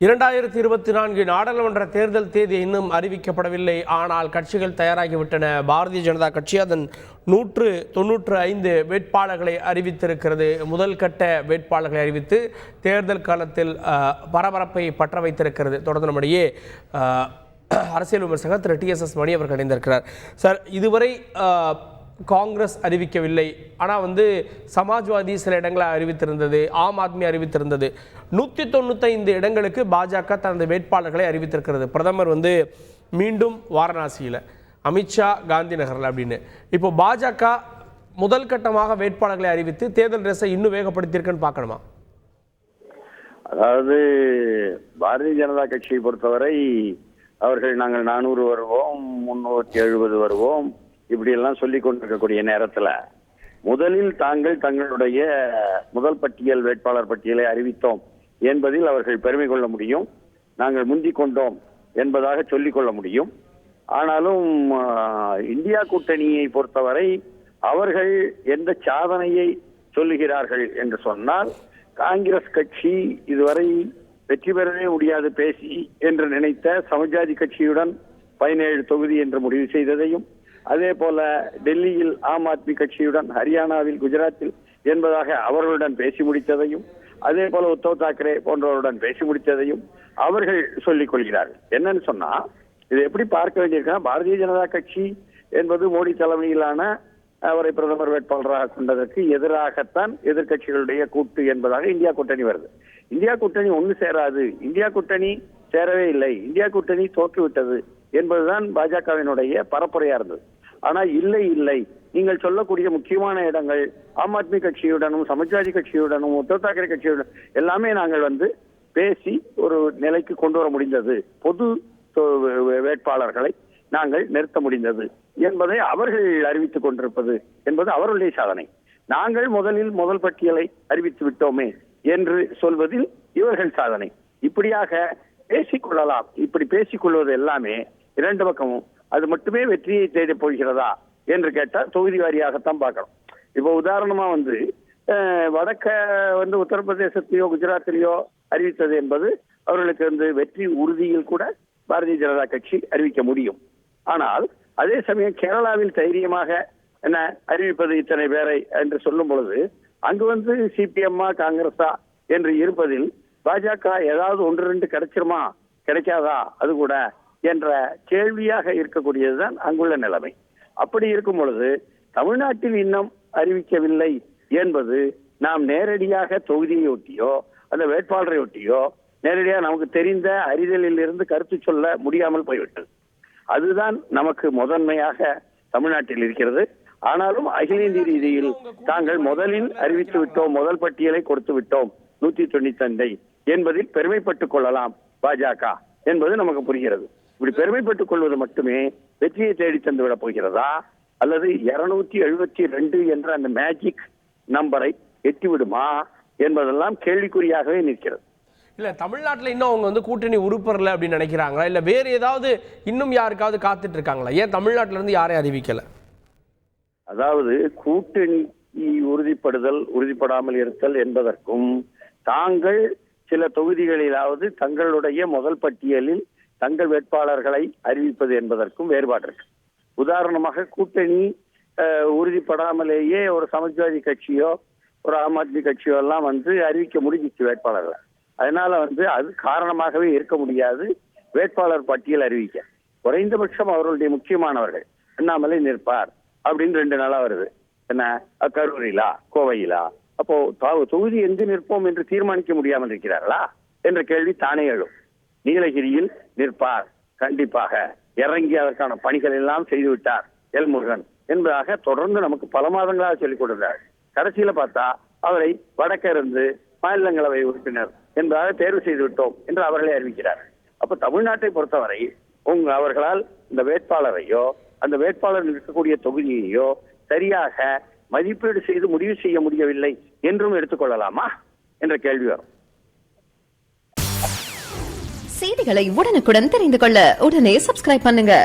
2024 நாடாளுமன்ற தேர்தல் தேதி இன்னும் அறிவிக்கப்படவில்லை. ஆனால் கட்சிகள் தயாராகிவிட்டன. பாரதிய ஜனதா கட்சி அதன் 195 வேட்பாளர்களை அறிவித்திருக்கிறது. முதல் கட்ட வேட்பாளர்களை அறிவித்து தேர்தல் காலத்தில் பரபரப்பை பற்ற வைத்திருக்கிறது. தொடர்ந்து நம்முடைய அரசியல் விமர்சகர் திரு TSS மணி அவர்கள் இணைந்திருக்கிறார். சார், இதுவரை காங்கிரஸ் அறிவிக்கவில்லை. ஆனால் சமாஜ்வாதி சில இடங்களை அறிவித்திருந்தது, ஆம் ஆத்மி அறிவித்திருந்தது. 195 இடங்களுக்கு பாஜக தனது வேட்பாளர்களை அறிவித்திருக்கிறது. பிரதமர் மீண்டும் வாரணாசியில், அமித்ஷா காந்தி நகரில் அப்படின்னு. இப்போ பாஜக முதல் கட்டமாக வேட்பாளர்களை அறிவித்து தேர்தல் ரேஸை இன்னும் வேகப்படுத்தியிருக்குன்னு பார்க்கணுமா? அதாவது பாரதிய ஜனதா கட்சியை பொறுத்தவரை அவர்கள் நாங்கள் 400 வருவோம், 370 வருவோம், இப்படி எல்லாம் சொல்லிக் கொண்டிருக்கக்கூடிய நேரத்தில் முதலில் தங்களுடைய முதல் பட்டியல் வேட்பாளர் பட்டியலை அறிவித்தோம் என்பதில் அவர்கள் பெருமை கொள்ள முடியும். நாங்கள் முந்திக் கொண்டோம் என்பதாக சொல்லிக் கொள்ள முடியும். ஆனாலும் இந்தியா கூட்டணியை பொறுத்தவரை அவர்கள் எந்த சாதனையை சொல்லுகிறார்கள் என்று சொன்னால், காங்கிரஸ் கட்சி இதுவரை வெற்றி பெறவே முடியாது பேசி என்று நினைத்த சமாஜ்வாதி கட்சியுடன் 17 தொகுதி என்று முடிவு செய்ததையும், அதே போல டெல்லியில் ஆம் ஆத்மி கட்சியுடன், ஹரியானாவில், குஜராத்தில் என்பதாக அவர்களுடன் பேசி முடித்ததையும், அதே போல உத்தவ் தாக்கரே போன்றவருடன் பேசி முடித்ததையும் அவர்கள் சொல்லிக் கொள்கிறார்கள். என்னன்னு சொன்னா, இது எப்படி பார்க்க வேண்டியிருக்கா, பாரதிய ஜனதா கட்சி என்பது மோடி தலைமையிலான அவரை பிரதமர் வேட்பாளராக கொண்டதற்கு எதிராகத்தான் எதிர்கட்சிகளுடைய கூட்டு என்பதாக இந்தியா கூட்டணி வருது. இந்தியா கூட்டணி ஒன்று சேராது, இந்தியா கூட்டணி சேரவே இல்லை, இந்தியா கூட்டணி தோற்றுவிட்டது என்பதுதான் பாஜகவினுடைய பரப்புரையா இருந்தது. ஆனா இல்லை, நீங்கள் சொல்லக்கூடிய முக்கியமான இடங்கள் ஆம் ஆத்மி கட்சியுடனும், சமாஜ்வாதி கட்சியுடனும், உத்தவ் தாக்கரே கட்சியுடன் எல்லாமே நாங்கள் பேசி ஒரு நிலைக்கு கொண்டு வர முடிந்தது. பொது வேட்பாளர்களை நாங்கள் நிறுத்த முடிந்தது என்பதை அவர்கள் அறிவித்துக் கொண்டிருப்பது என்பது அவர்களுடைய சாதனை. நாங்கள் முதல் பட்டியலை அறிவித்து விட்டோமே என்று சொல்வதில் இவர்கள் சாதனை. இப்படியாக பேசிக்கொள்ளலாம். இப்படி பேசிக்கொள்வது எல்லாமே இரண்டு பக்கமும் அது மட்டுமே வெற்றியை தேட போகிறதா என்று கேட்டால் தொகுதி வாரியாகத்தான் பார்க்கணும். இப்போ உதாரணமா வடக்க உத்தரப்பிரதேசத்திலேயோ குஜராத்திலேயோ அறிவித்தது என்பது அவர்களுக்கு வெற்றி உறுதியில் கூட பாரதிய ஜனதா கட்சி அறிவிக்க முடியும். ஆனால் அதே சமயம் கேரளாவில் தைரியமாக என்ன அறிவிப்பது இத்தனை பேரை என்று சொல்லும் பொழுது அங்கு சிபிஎம்மா காங்கிரஸா என்று இருப்பதில் பாஜக ஏதாவது 1-2 கிடைச்சிருமா, கிடைக்காதா அது கூட என்ற கேள்வியாக இருக்கக்கூடியதுதான் அங்குள்ள நிலைமை. அப்படி இருக்கும் பொழுது தமிழ்நாட்டில் இன்னும் அறிவிக்கவில்லை என்பது நாம் நேரடியாக தொகுதியை ஒட்டியோ அந்த வேட்பாளரை ஒட்டியோ நேரடியாக நமக்கு தெரிந்த அறிதலில் இருந்து கருத்து சொல்ல முடியாமல் போய்விட்டது. அதுதான் நமக்கு முதன்மையாக தமிழ்நாட்டில் இருக்கிறது. ஆனாலும் அகில இந்திய ரீதியில் தாங்கள் முதலில் அறிவித்து விட்டோம், முதல் பட்டியலை கொடுத்து விட்டோம் 195 என்பதில் பெருமைப்பட்டுக் கொள்ளலாம் பாஜக என்பது நமக்கு புரிகிறது. இப்படி பெருமைப்பட்டுக் கொள்வது மட்டுமே வெற்றியை தேடி தந்து விட போகிறதா, அல்லது 272 என்ற அந்த மேஜிக் நம்பரை எட்டிவிடுமா என்பதெல்லாம் கேள்விக்குறியாகவே நிற்கிறது. இல்ல, தமிழ்நாட்டில் இன்னும் அவங்க கூட்டணி உறுப்பினர்ல அப்படின்னு நினைக்கிறாங்களா, இல்ல வேறு ஏதாவது இன்னும் யாருக்காவது காத்துட்டு இருக்காங்களா? ஏன் தமிழ்நாட்டில இருந்து யாரையும் அறிவிக்கல? அதாவது கூட்டணி உறுதிப்படாமல் இருத்தல் என்பதற்கும் தாங்கள் சில தொகுதிகளிலாவது தங்களுடைய முதல் பட்டியலில் தங்கள் வேட்பாளர்களை அறிவிப்பது என்பதற்கும் வேறுபாடு இருக்கு. உதாரணமாக கூட்டணி உறுதிப்படாமலேயே ஒரு சமாஜ்வாதி கட்சியோ ஒரு ஆம் ஆத்மி கட்சியோ எல்லாம் அறிவிக்க முடிஞ்சிச்சு வேட்பாளர்களை. அதனால அது காரணமாகவே இருக்க முடியாது வேட்பாளர் பட்டியல் அறிவிக்க. குறைந்தபட்சம் அவர்களுடைய முக்கியமானவர்கள் அண்ணாமலை நிற்பார் அப்படின்னு 2 நாளா வருது. என்ன, கரூரிலா, கோவையிலா? அப்போ தொகுதி எங்கு நிற்போம் என்று தீர்மானிக்க முடியாமல் இருக்கிறார்களா என்ற கேள்வி தானே எழும். நீலகிரியில் நிற்பார், கண்டிப்பாக இறங்கி அதற்கான பணிகள் எல்லாம் செய்துவிட்டார் எல் முருகன் என்பதாக தொடர்ந்து நமக்கு பல மாதங்களாக சொல்லிக் கொடுத்தார். கடைசியில பார்த்தா அவரை வடக்க இருந்து மாநிலங்களவை உறுப்பினர் என்பதாக தேர்வு செய்து விட்டோம் என்று அவர்களே அறிவிக்கிறார். அப்ப தமிழ்நாட்டை பொறுத்தவரை அவர்களால் இந்த வேட்பாளரையோ அந்த வேட்பாளர் இருக்கக்கூடிய தொகுதியையோ சரியாக மதிப்பீடு செய்து முடிவு செய்ய முடியவில்லை என்றும் எடுத்துக்கொள்ளலாமா என்ற கேள்வி வரும். செய்திகளை உடனுக்குடன் தெரிந்து கொள்ள உடனே சப்ஸ்கிரைப் பண்ணுங்க.